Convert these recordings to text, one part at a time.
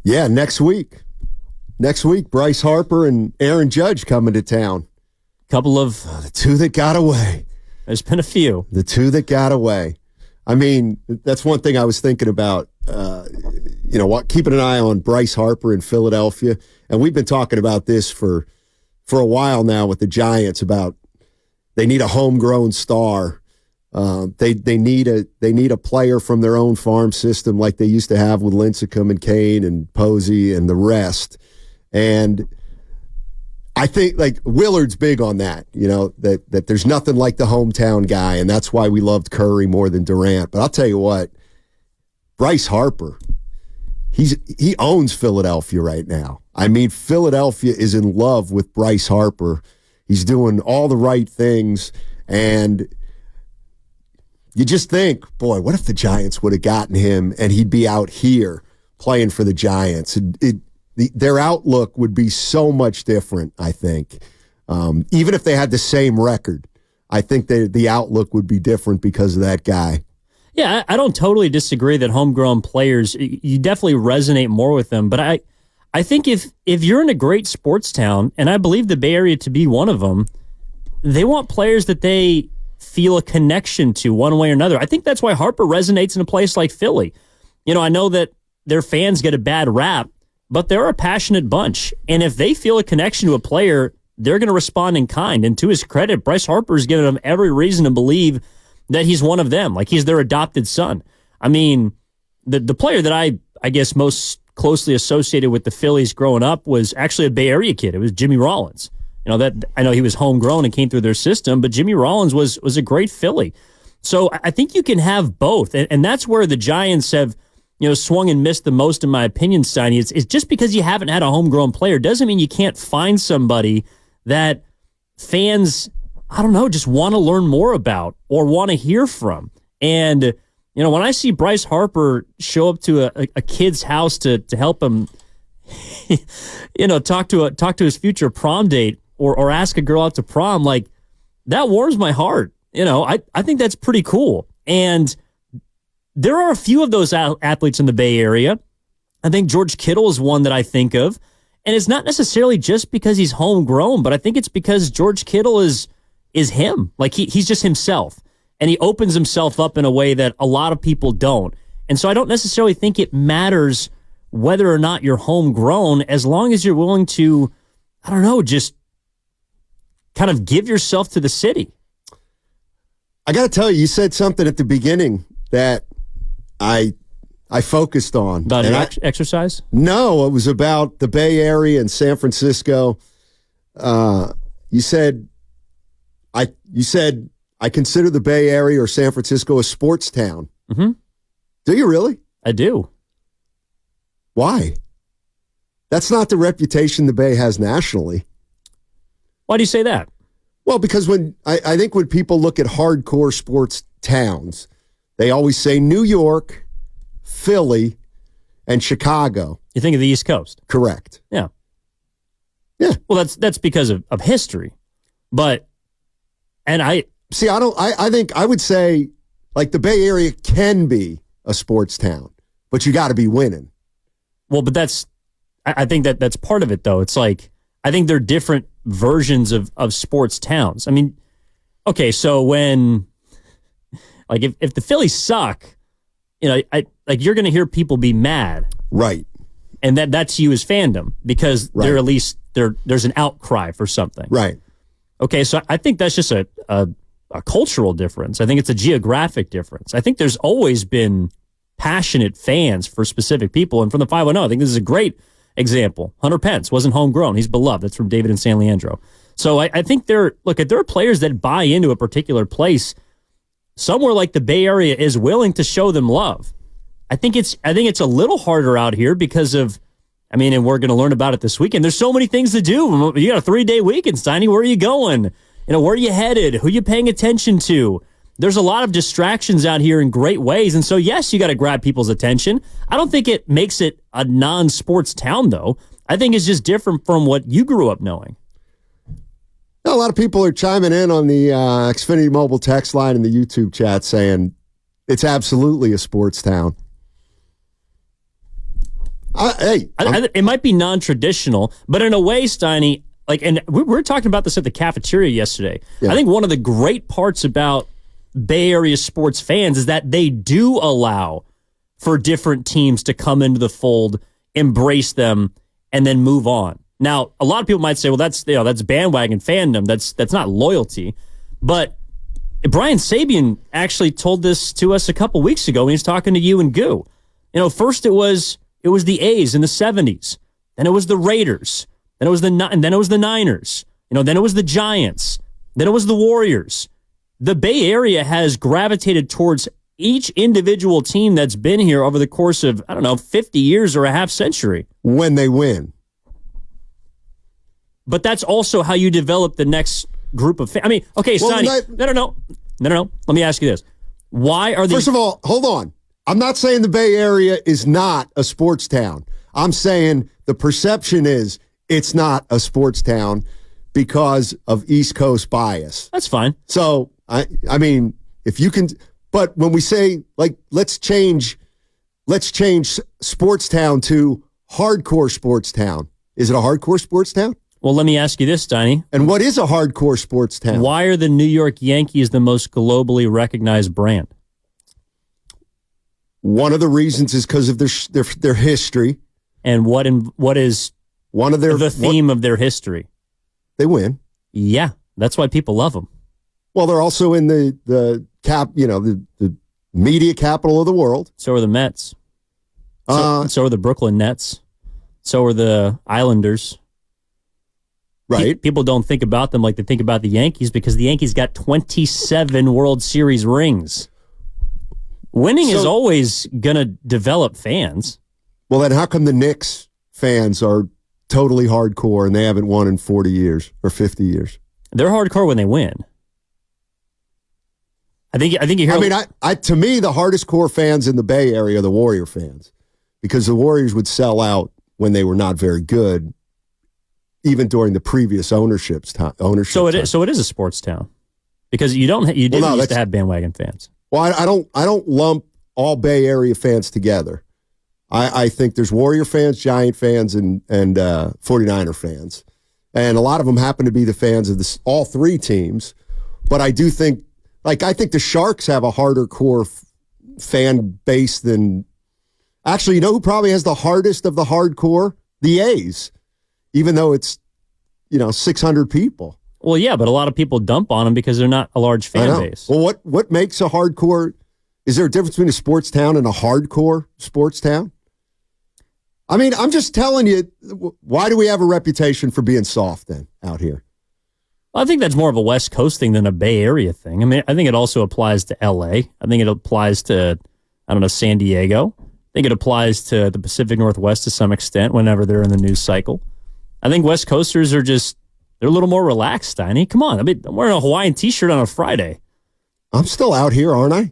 Yeah, next week. Next week, Bryce Harper and Aaron Judge coming to town. Couple of the two that got away. There's been a few. The two that got away. I mean, that's one thing I was thinking about. Keeping an eye on Bryce Harper in Philadelphia, and we've been talking about this for a while now with the Giants about they need a homegrown star. They need a player from their own farm system like they used to have with Lincecum and Kane and Posey and the rest. And I think like Willard's big on that, that there's nothing like the hometown guy, and that's why we loved Curry more than Durant. But I'll tell you what, Bryce Harper, he owns Philadelphia right now. I mean, Philadelphia is in love with Bryce Harper. He's doing all the right things, and you just think, boy, what if the Giants would have gotten him and he'd be out here playing for the Giants? Their outlook would be so much different, I think. Even if they had the same record, I think the outlook would be different because of that guy. Yeah, I don't totally disagree that homegrown players, you definitely resonate more with them. But I think if you're in a great sports town, and I believe the Bay Area to be one of them, they want players that they feel a connection to one way or another. I think that's why Harper resonates in a place like Philly. I know that their fans get a bad rap, but they're a passionate bunch. And if they feel a connection to a player, they're going to respond in kind. And to his credit, Bryce Harper's given them every reason to believe that he's one of them, like he's their adopted son. I mean, the player that I guess most closely associated with the Phillies growing up was actually a Bay Area kid. It was Jimmy Rollins. That I know he was homegrown and came through their system, but Jimmy Rollins was a great Philly. So I think you can have both. And that's where the Giants have, swung and missed the most, in my opinion, Steiny. It's just because you haven't had a homegrown player doesn't mean you can't find somebody that fans, I don't know, just want to learn more about or want to hear from. And, when I see Bryce Harper show up to a kid's house to help him, talk to his future prom date or ask a girl out to prom, like, that warms my heart. I think that's pretty cool. And there are a few of those athletes in the Bay Area. I think George Kittle is one that I think of. And it's not necessarily just because he's homegrown, but I think it's because George Kittle is him. Like he's just himself. And he opens himself up in a way that a lot of people don't. And so I don't necessarily think it matters whether or not you're homegrown, as long as you're willing to, I don't know, just kind of give yourself to the city. I got to tell you, you said something at the beginning that I focused on. About exercise? No, it was about the Bay Area and San Francisco. You said I consider the Bay Area or San Francisco a sports town. Mm-hmm. Do you really? I do. Why? That's not the reputation the Bay has nationally. Why do you say that? Well, because I think when people look at hardcore sports towns, they always say New York, Philly, and Chicago. You think of the East Coast? Correct. Yeah. Yeah. Well, that's because of history. But, and I think I would say, like, the Bay Area can be a sports town, but you got to be winning. Well, but I think that's part of it, though. It's like, I think they're different versions of sports towns. I mean, okay, so when, like, if the Phillies suck, you're going to hear people be mad. Right. And that's you as fandom, because they're at least, there's an outcry for something. Right. Okay, so I think that's just a cultural difference. I think it's a geographic difference. I think there's always been passionate fans for specific people. And from the 510, I think this is a great example. Hunter Pence wasn't homegrown. He's beloved. That's from David and San Leandro. So I think there are players that buy into a particular place. Somewhere like the Bay Area is willing to show them love. I think it's a little harder out here because of, and we're going to learn about it this weekend. There's so many things to do. You got a 3-day weekend, Steiny. Where are you going? Where are you headed? Who are you paying attention to? There's a lot of distractions out here in great ways. And so, yes, you got to grab people's attention. I don't think it makes it a non-sports town, though. I think it's just different from what you grew up knowing. A lot of people are chiming in on the Xfinity Mobile text line and the YouTube chat saying it's absolutely a sports town. It might be non-traditional, but in a way, Steiny, and we were talking about this at the cafeteria yesterday. Yeah. I think one of the great parts about Bay Area sports fans is that they do allow for different teams to come into the fold, embrace them, and then move on. Now, a lot of people might say, well, that's bandwagon fandom. That's not loyalty. But Brian Sabian actually told this to us a couple weeks ago when he was talking to you and Goo. First it was the A's in the 70s. Then it was the Raiders. Then it was the Niners. Then it was the Giants. Then it was the Warriors. The Bay Area has gravitated towards each individual team that's been here over the course of, 50 years or a half century. When they win. But that's also how you develop the next group of fans. Okay, Sonny. No. Let me ask you this. Why are they... First of all, hold on. I'm not saying the Bay Area is not a sports town. I'm saying the perception is it's not a sports town because of East Coast bias. That's fine. So, I mean, if you can... But when we say, let's change sports town to hardcore sports town, is it a hardcore sports town? Well, let me ask you this, Steiny. And what is a hardcore sports town? Why are the New York Yankees the most globally recognized brand? One of the reasons is because of their history. And what is one of the theme of their history? They win. Yeah, that's why people love them. Well, they're also in the media capital of the world. So are the Mets. So are the Brooklyn Nets. So are the Islanders. Right. People don't think about them like they think about the Yankees because the Yankees got 27 World Series rings. Winning is always going to develop fans. Well, then how come the Knicks fans are totally hardcore and they haven't won in 40 years or 50 years? They're hardcore when they win. I think you hear... to me, the hardest core fans in the Bay Area are the Warrior fans because the Warriors would sell out when they were not very good, even during the previous ownership time. So it is a sports town because you didn't used to have bandwagon fans. Well, I don't lump all Bay Area fans together. I think there's Warrior fans, Giant fans, and 49er fans, and a lot of them happen to be the fans of all three teams. But I do think, I think the Sharks have a harder core fan base than. Actually, you know who probably has the hardest of the hardcore? The A's. Even though it's, 600 people. Well, yeah, but a lot of people dump on them because they're not a large fan base. Well, what makes a hardcore? Is there a difference between a sports town and a hardcore sports town? I mean, I'm just telling you, why do we have a reputation for being soft then out here? Well, I think that's more of a West Coast thing than a Bay Area thing. I mean, I think it also applies to L.A. I think it applies to, San Diego. I think it applies to the Pacific Northwest to some extent whenever they're in the news cycle. I think West Coasters are they're a little more relaxed, Steiny. Come on. I'm wearing a Hawaiian t-shirt on a Friday. I'm still out here, aren't I?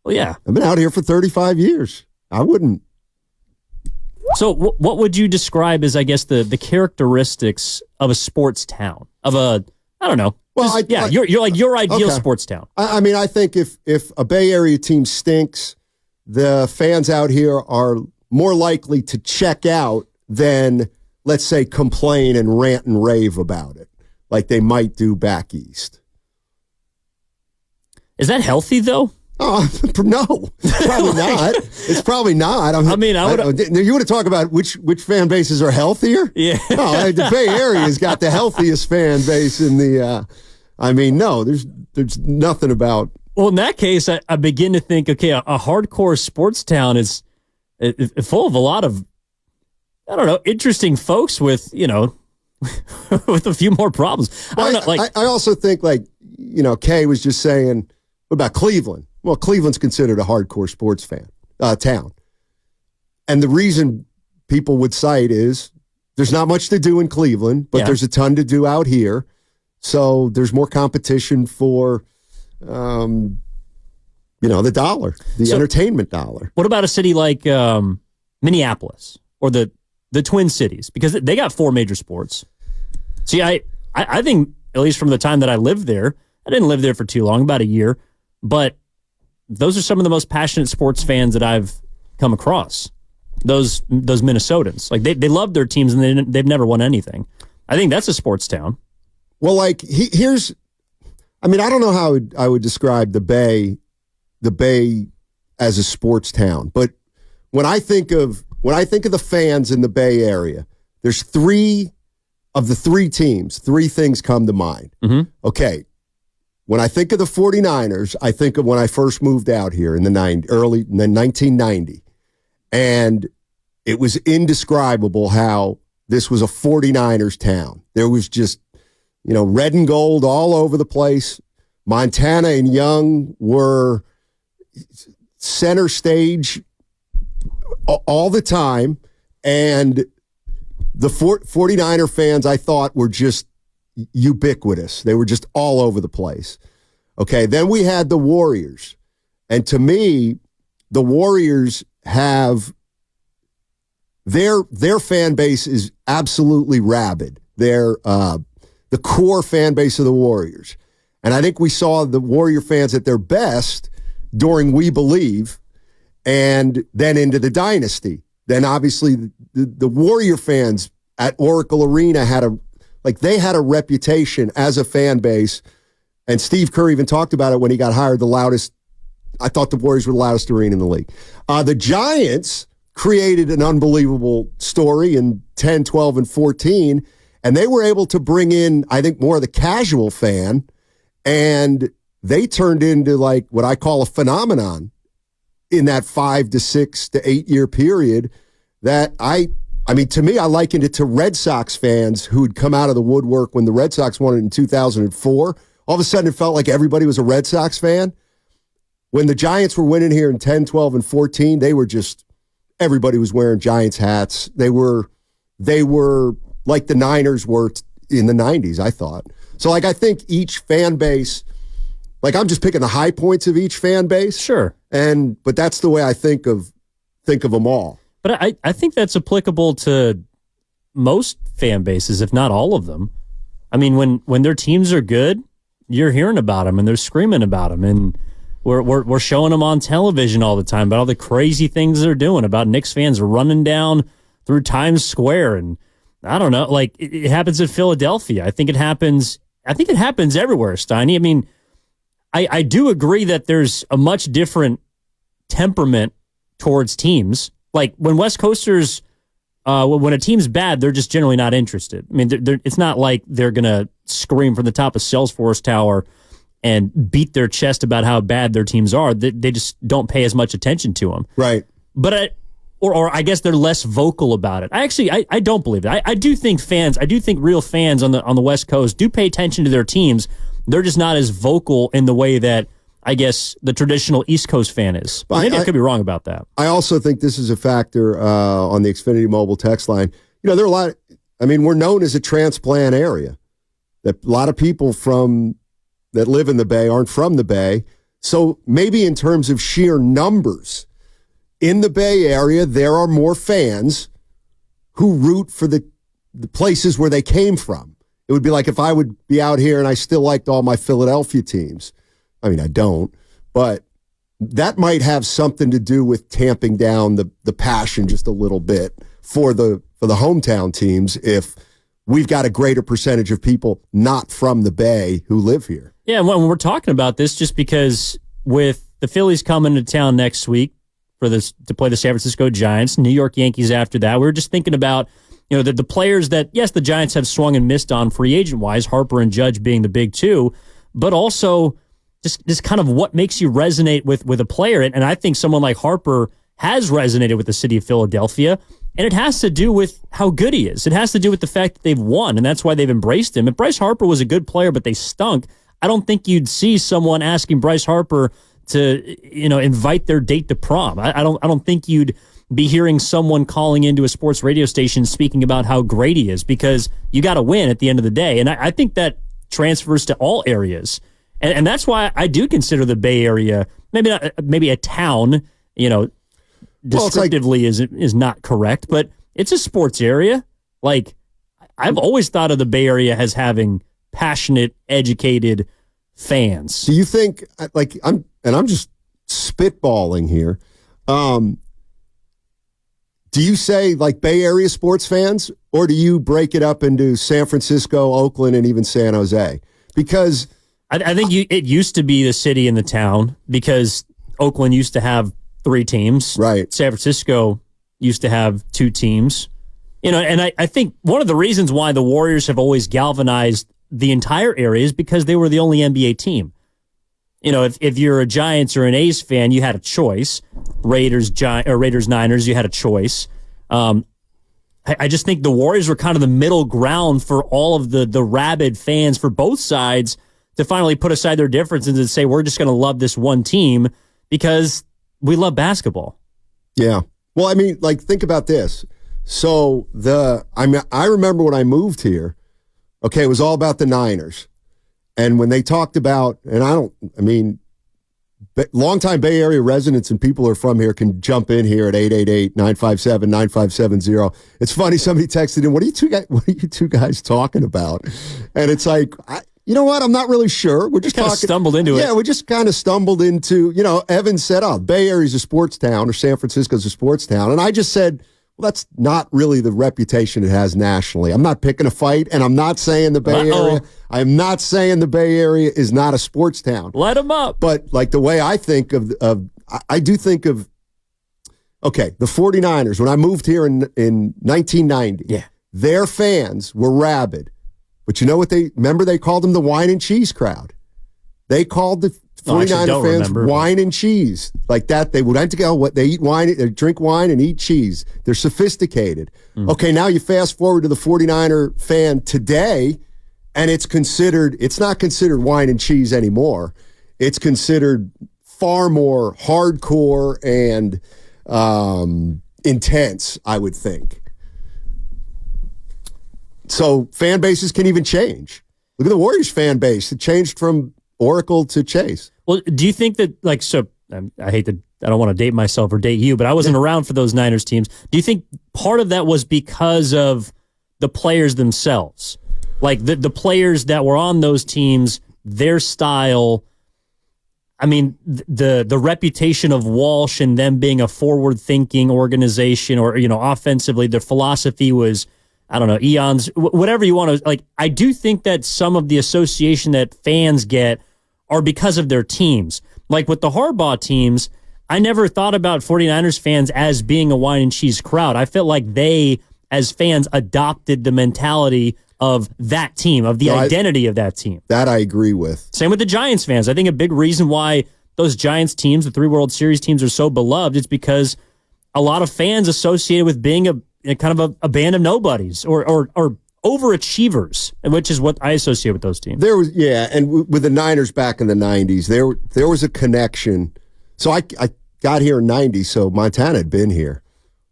Well, yeah. I've been out here for 35 years. I wouldn't. So what would you describe as, I guess, the characteristics of a sports town? Of a, I don't know. Well, your ideal sports town. I think if a Bay Area team stinks, the fans out here are more likely to check out than, let's say, complain and rant and rave about it, like they might do back east. Is that healthy, though? Oh, no, probably not. It's probably not. I would. You want to talk about which fan bases are healthier? Yeah. No, the Bay Area's got the healthiest fan base in the. No, there's nothing about. Well, in that case, I begin to think, okay, a hardcore sports town is full of a lot of, interesting folks with, with a few more problems. I also think, Kay was just saying, what about Cleveland? Well, Cleveland's considered a hardcore sports town. And the reason people would cite is there's not much to do in Cleveland, but there's a ton to do out here. So there's more competition for, the dollar, entertainment dollar. What about a city like Minneapolis or the Twin Cities? Because they got four major sports. See, I think, at least from the time that I lived there, I didn't live there for too long, about a year, but those are some of the most passionate sports fans that I've come across. those Minnesotans. Like they love their teams and they've never won anything. I think that's a sports town. Well, like here's, I mean, I don't know how I would describe the Bay as a sports town, but when I think of the fans in the Bay Area, there's three teams, three things come to mind. Mm-hmm. Okay. When I think of the 49ers, I think of when I first moved out here in early 1990. And it was indescribable how this was a 49ers town. There was just, red and gold all over the place. Montana and Young were center stage all the time. And the 49er fans, I thought, were just ubiquitous. They were just all over the place. Okay, then we had the Warriors. And to me, the Warriors have their fan base is absolutely rabid. They're the core fan base of the Warriors. And I think we saw the Warrior fans at their best during We Believe and then into the dynasty. Then obviously the Warrior fans at Oracle Arena had a reputation as a fan base. And Steve Kerr even talked about it when he got hired, I thought the Warriors were the loudest arena in the league. The Giants created an unbelievable story in 10, 12, and 14, and they were able to bring in, I think, more of the casual fan, and they turned into like what I call a phenomenon in that 5 to 6 to 8 year period that I mean, to me, I likened it to Red Sox fans who'd come out of the woodwork when the Red Sox won it in 2004. All of a sudden, it felt like everybody was a Red Sox fan. When the Giants were winning here in 10, 12, and 14, they were just, everybody was wearing Giants hats. They were like the Niners were in the 90s, I thought. So, I think each fan base, I'm just picking the high points of each fan base. Sure. But that's the way I think of them all. But I think that's applicable to most fan bases, if not all of them. I mean, when their teams are good, you're hearing about them and they're screaming about them, and we're showing them on television all the time about all the crazy things they're doing, about Knicks fans running down through Times Square, and I don't know, it happens in Philadelphia. I think it happens everywhere, Steiny. I mean, I do agree that there's a much different temperament towards teams. Like when West Coasters, when a team's bad, they're just generally not interested. I mean, it's not like they're going to scream from the top of Salesforce Tower and beat their chest about how bad their teams are. They just don't pay as much attention to them. Right. But or I guess they're less vocal about it. I don't believe it. I do think real fans on the West Coast do pay attention to their teams. They're just not as vocal in the way that I guess the traditional East Coast fan is. Maybe I could be wrong about that. I also think this is a factor on the Xfinity Mobile text line. There are a lot. We're known as a transplant area. That a lot of people that live in the Bay aren't from the Bay. So maybe in terms of sheer numbers, in the Bay Area, there are more fans who root for the places where they came from. It would be like if I would be out here and I still liked all my Philadelphia teams. I mean, I don't, but that might have something to do with tamping down the passion just a little bit for the hometown teams if we've got a greater percentage of people not from the Bay who live here. Yeah, when we're talking about this, just because with the Phillies coming to town next week to play the San Francisco Giants, New York Yankees after that, we were just thinking about the players that, yes, the Giants have swung and missed on free agent-wise, Harper and Judge being the big two, but also just kind of what makes you resonate with a player. And I think someone like Harper has resonated with the city of Philadelphia, and it has to do with how good he is. It has to do with the fact that they've won, and that's why they've embraced him. If Bryce Harper was a good player, but they stunk, I don't think you'd see someone asking Bryce Harper to, invite their date to prom. I don't think you'd be hearing someone calling into a sports radio station speaking about how great he is, because you got to win at the end of the day. And I think that transfers to all areas. And that's why I do consider the Bay Area maybe a town, descriptively is not correct, but it's a sports area. Like, I've always thought of the Bay Area as having passionate, educated fans. Do you think, I'm just spitballing here, Do you say like Bay Area sports fans, or do you break it up into San Francisco, Oakland, and even San Jose? Because I think it used to be the city and the town, because Oakland used to have 3 teams. Right. San Francisco used to have 2 teams. And I think one of the reasons why the Warriors have always galvanized the entire area is because they were the only NBA team. If you're a Giants or an A's fan, you had a choice. Raiders, Niners, you had a choice. I just think the Warriors were kind of the middle ground for all of the rabid fans for both sides to finally put aside their differences and say, we're just going to love this one team because we love basketball. Yeah. Well, I mean, like, think about this. So I remember when I moved here, okay, it was all about the Niners. And when they talked about, longtime Bay Area residents and people who are from here can jump in here at 888-957-9570. It's funny, somebody texted in, what are you two guys talking about? And it's like, you know what? I'm not really sure. We're just kind of stumbled into it. Yeah, we just kind of stumbled into, Evan said, Bay Area's a sports town, or San Francisco's a sports town. And I just said, well, that's not really the reputation it has nationally. I'm not picking a fight, and I'm not saying the Bay Area. I'm not saying the Bay Area is not a sports town. Let them up. But like the way I think I do think of, okay, the 49ers, when I moved here in 1990, yeah, their fans were rabid. But you know what they called them the wine and cheese crowd. They called the 49er fans wine and cheese. Like that, they went to go, they eat wine, they drink wine and eat cheese. They're sophisticated. Okay, now you fast forward to the 49er fan today, and it's not considered wine and cheese anymore. It's considered far more hardcore and intense, I would think. So fan bases can even change. Look at the Warriors fan base. It changed from Oracle to Chase. Well, do you think that, I don't want to date myself or date you, but I wasn't around for those Niners teams. Do you think part of that was because of the players themselves? Like the players that were on those teams, their style, the reputation of Walsh and them being a forward-thinking organization, or, offensively, their philosophy was, I don't know, eons, whatever you want to, I do think that some of the association that fans get are because of their teams. Like with the Harbaugh teams, I never thought about 49ers fans as being a wine and cheese crowd. I felt like they, as fans, adopted the mentality of that team, of the identity of that team. That I agree with. Same with the Giants fans. I think a big reason why those Giants teams, the 3 World Series teams, are so beloved, it's because a lot of fans associated with being a kind of a band of nobodies or overachievers, which is what I associate with those teams. And with the Niners back in the 90s, there was a connection. So I got here in 90, so Montana had been here.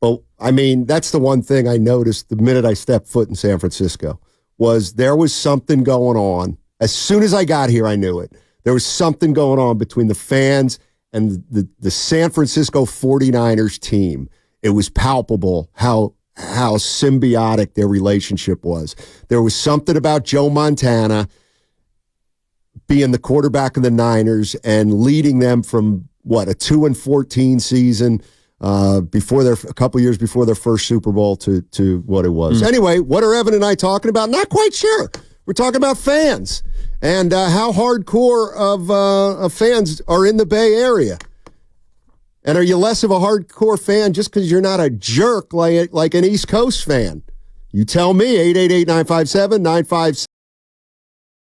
But, that's the one thing I noticed the minute I stepped foot in San Francisco, was there was something going on. As soon as I got here, I knew it. There was something going on between the fans and the San Francisco 49ers team. It was palpable how symbiotic their relationship was. There was something about Joe Montana being the quarterback of the Niners and leading them from a 2-14 season a couple years before their first Super Bowl to what it was. Anyway, what are Evan and I talking about? Not quite sure. We're talking about fans and how hardcore of fans are in the Bay Area. And are you less of a hardcore fan just because you're not a jerk like an East Coast fan? You tell me, 888-957-9570.